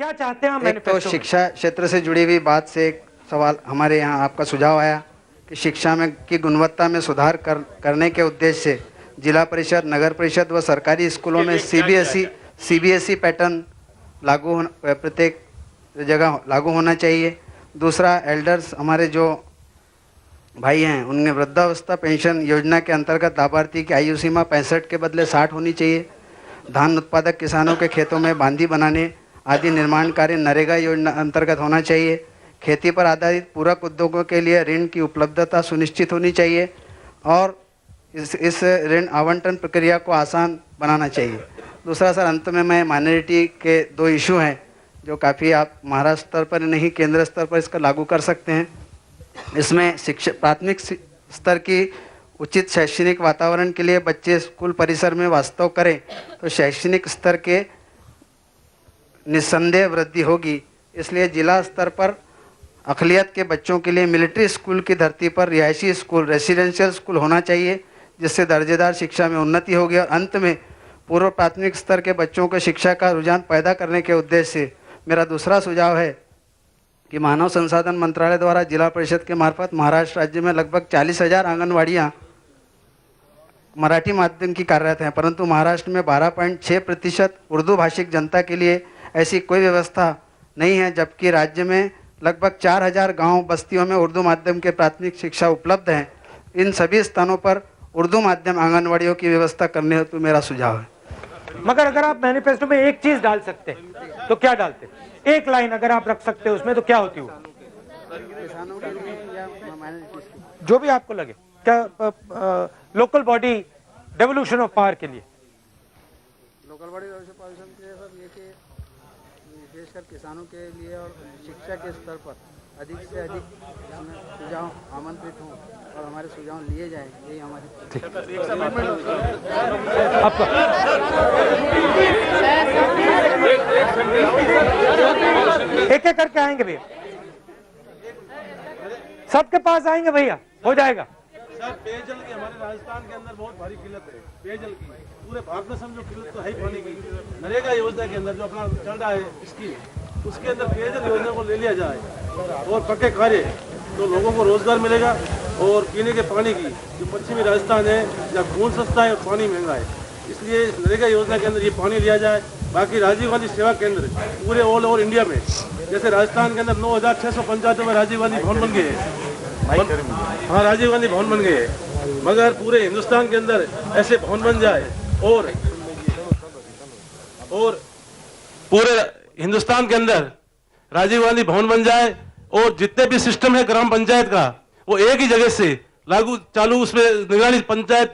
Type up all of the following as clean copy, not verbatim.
क्या चाहते हैं हम एक तो शिक्षा क्षेत्र से जुड़ी हुई बात से एक सवाल हमारे यहाँ आपका सुझाव आया कि शिक्षा में की गुणवत्ता में सुधार करने के उद्देश्य से जिला परिषद, नगर परिषद व सरकारी स्कूलों में सीबीएसई पैटर्न प्रत्येक जगह लागू होना चाहिए। दूसरा, एल्डर्स हमारे जो भाई हैं उनमें वृद्धावस्था पेंशन योजना के अंतर्गत लाभार्थी की आयु सीमा 65 के बदले 60 होनी चाहिए। धान उत्पादक किसानों के खेतों में बांधी बनाने आदि निर्माण कार्य नरेगा योजना अंतर्गत होना चाहिए। खेती पर आधारित पूरक उद्योगों के लिए ऋण की उपलब्धता सुनिश्चित होनी चाहिए और इस ऋण आवंटन प्रक्रिया को आसान बनाना चाहिए। दूसरा सर, अंत में मैं माइनॉरिटी के 2 इशू हैं जो काफ़ी आप महाराष्ट्र स्तर पर नहीं केंद्र स्तर पर इसका लागू कर सकते हैं। इसमें शिक्षा प्राथमिक स्तर की उचित शैक्षणिक वातावरण के लिए बच्चे स्कूल परिसर में वास्तव करें तो शैक्षणिक स्तर के निस्संदेह वृद्धि होगी। इसलिए जिला स्तर पर अक़लियत के बच्चों के लिए मिलिट्री स्कूल की धरती पर रिहायशी स्कूल रेसिडेंशियल स्कूल होना चाहिए, जिससे दर्जेदार शिक्षा में उन्नति होगी। और अंत में पूर्व प्राथमिक स्तर के बच्चों को शिक्षा का रुझान पैदा करने के उद्देश्य से मेरा दूसरा सुझाव है कि मानव संसाधन मंत्रालय द्वारा जिला परिषद के मार्फत महाराष्ट्र राज्य में लगभग 40,000 आंगनवाड़ियाँ मराठी माध्यम की कार्यरत हैं, परंतु महाराष्ट्र में 12.6% उर्दू भाषिक जनता के लिए ऐसी कोई व्यवस्था नहीं है, जबकि राज्य में लगभग 4,000 गांव बस्तियों में उर्दू माध्यम के प्राथमिक शिक्षा उपलब्ध हैं। इन सभी स्थानों पर उर्दू माध्यम आंगनवाड़ियों की व्यवस्था करने हेतु मेरा सुझाव है। मगर अगर आप मैनिफेस्टो में एक चीज डाल सकते तो क्या डालते? एक लाइन अगर आप रख सकते उसमें तो क्या होती हो? जो भी आपको लगे। क्या local body devolution of power के लिए? लोकल बॉडी डेवोल्यूशन पावर के लिए सर ये कि विशेषकर किसानों के लिए और शिक्षा के स्तर पर अधिक से अधिक इसमें सुझाव आमंत्रित हों और हमारे सुझाव लिए जाएं, यही हमारी एक एक करके आएंगे भैया, सबके पास आएंगे भैया, हो जाएगा। सर, पेयजल की हमारे राजस्थान के अंदर बहुत भारी किल्लत है पेयजल की। पूरे भारत में समझो किल्लत तो है ही पानी की। नरेगा योजना के अंदर जो अपना चल रहा है इसकी, उसके अंदर पेयजल योजना को ले लिया जाए और पक्के कार्य तो लोगों को रोजगार मिलेगा। और पीने के पानी की जो पश्चिमी राजस्थान है जहाँ खून सस्ता है और पानी महंगा है, इसलिए नरेगा योजना के अंदर ये पानी लिया जाए। बाकी राजीव गांधी सेवा केंद्र पूरे ऑल ओवर इंडिया में, जैसे राजस्थान के अंदर 9,600 पंचायतों में राजीव गांधी भवन बन गए हैं। हाँ, राजीव गांधी भवन बन गए हैं, मगर पूरे हिंदुस्तान के अंदर ऐसे भवन बन जाए और पूरे हिंदुस्तान के अंदर राजीव गांधी भवन बन जाए और जितने भी सिस्टम है ग्राम पंचायत का वो एक ही जगह से लागू चालू, उसमें निगरानी पंचायत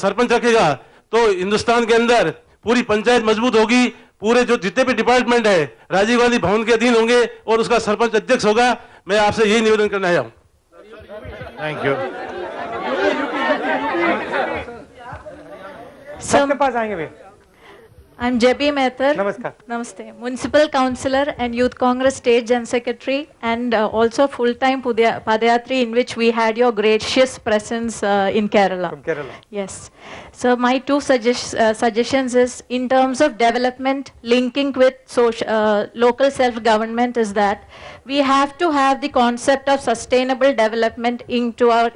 सरपंच रखेगा तो हिंदुस्तान के अंदर पूरी पंचायत मजबूत होगी। पूरे जो जितने भी डिपार्टमेंट है राजीव गांधी भवन के अधीन होंगे और उसका सरपंच अध्यक्ष होगा। मैं आपसे यही निवेदन करना आया हूँ। Thank you. सबके पास आएंगे भैया। I'm Jebi Mehtar. Namaskar. Namaste. Municipal Councillor and Youth Congress State Gen Secretary and also full-time Padayatri, in which we had your gracious presence in Kerala. From Kerala. Yes. So my two suggestions is in terms of development linking with local self-government is that we have to have the concept of sustainable development into our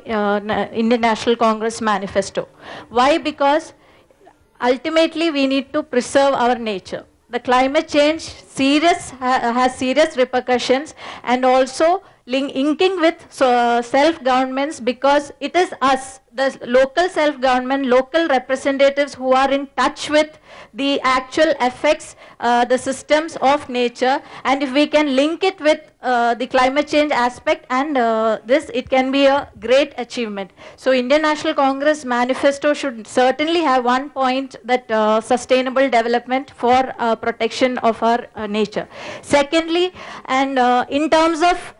Indian National Congress manifesto. Why? Because ultimately, we need to preserve our nature. The climate change has serious repercussions, and also linking with self-governments, because it is us, the local self-government, local representatives who are in touch with the actual effects, the systems of nature, and if we can link it with the climate change aspect and it can be a great achievement. So Indian National Congress manifesto should certainly have one point that sustainable development for protection of our nature. Secondly, and in terms of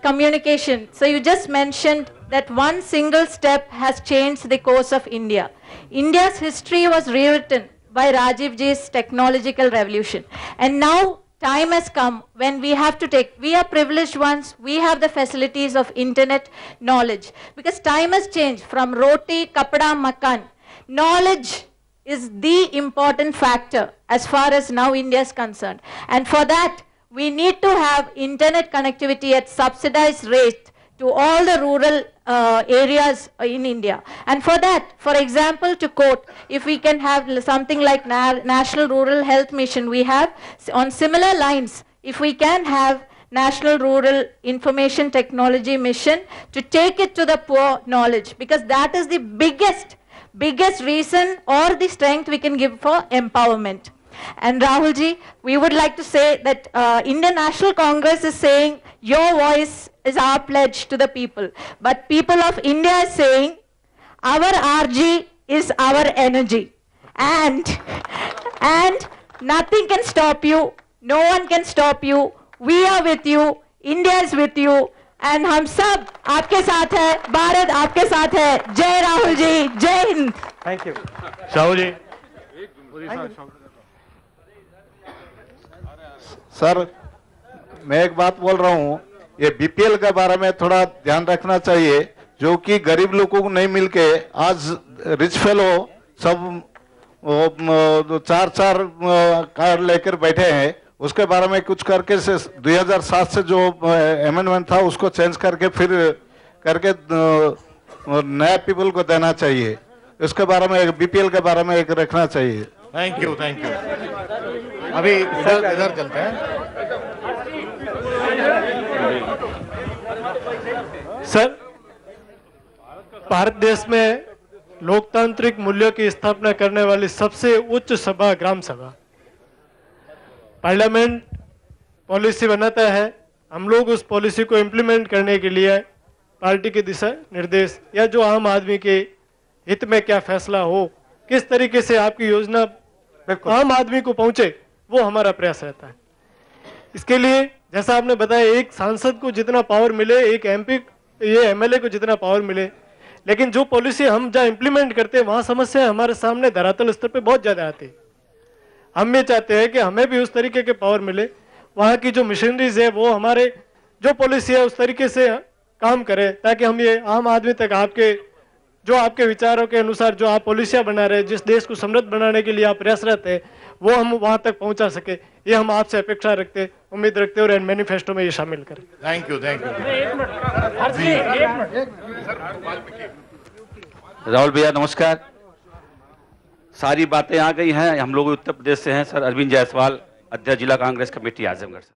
communication, so you just mentioned that one single step has changed the course of India. India's history was rewritten by Rajiv Ji's technological revolution, and now time has come when we have to we are privileged ones, we have the facilities of internet knowledge, because time has changed from roti, kapda, makan. Knowledge is the important factor as far as now India is concerned, and for that we need to have internet connectivity at subsidized rate to all the rural areas in India. And for that, for example, to quote, if we can have something like National Rural Health Mission, we have on similar lines, if we can have National Rural Information Technology Mission to take it to the poor knowledge, because that is the biggest reason or the strength we can give for empowerment. And Rahulji, we would like to say that Indian National Congress is saying your voice is our pledge to the people. But people of India is saying our RG is our energy. And nothing can stop you. No one can stop you. We are with you. India is with you. And हम सब आपके साथ हैं. भारत आपके साथ है. जय राहुल जी. जय Hind. Thank you. Shahu ji. Sir, मैं एक बात बोल रहा हूँ, ये बीपीएल के बारे में थोड़ा ध्यान रखना चाहिए, जो कि गरीब लोगों को नहीं मिलके आज रिच फेलो सब 4 कार लेकर बैठे हैं, उसके बारे में कुछ करके से 2007 से जो अमेंडमेंट था उसको चेंज करके फिर करके नया पीपल को देना चाहिए। इसके बारे में बीपीएल के बारे में एक रखना चाहिए। Thank you, thank you. अभी इधर चलते हैं। सर, भारत देश में लोकतांत्रिक मूल्यों की स्थापना करने वाली सबसे उच्च सभा ग्राम सभा। पार्लियामेंट पॉलिसी बनाता है, हम लोग उस पॉलिसी को इम्प्लीमेंट करने के लिए पार्टी के दिशा निर्देश या जो आम आदमी के हित में क्या फैसला हो, किस तरीके से आपकी योजना आम आदमी को पहुंचे, वो हमारा प्रयास रहता है। इसके लिए जैसा आपने बताया, एक सांसद को जितना पावर मिले, एक एमपी ये एमएलए को जितना पावर मिले, लेकिन जो पॉलिसी हम जहाँ इम्प्लीमेंट करते हैं वहाँ समस्या हमारे सामने धरातल स्तर पे बहुत ज़्यादा आती है। हम ये चाहते हैं कि हमें भी उस तरीके के पावर मिले, वहाँ की जो मशीनरीज है वो हमारे जो पॉलिसी है उस तरीके से काम करे, ताकि हम ये आम आदमी तक आपके विचारों के अनुसार जो आप पॉलिसियाँ बना रहे हैं, जिस देश को समृद्ध बनाने के लिए आप प्रयासरत है, वो हम वहाँ तक पहुँचा सके, ये हम आपसे अपेक्षा रखते, उम्मीद रखते और मैनिफेस्टो में ये शामिल करें। Thank you, thank you. Rahul भैया नमस्कार। सारी बातें आ गई हैं। हम लोग उत्तर प्रदेश से हैं सर। अरविंद जायसवाल, अध्यक्ष जिला कांग्रेस कमेटी आजमगढ़।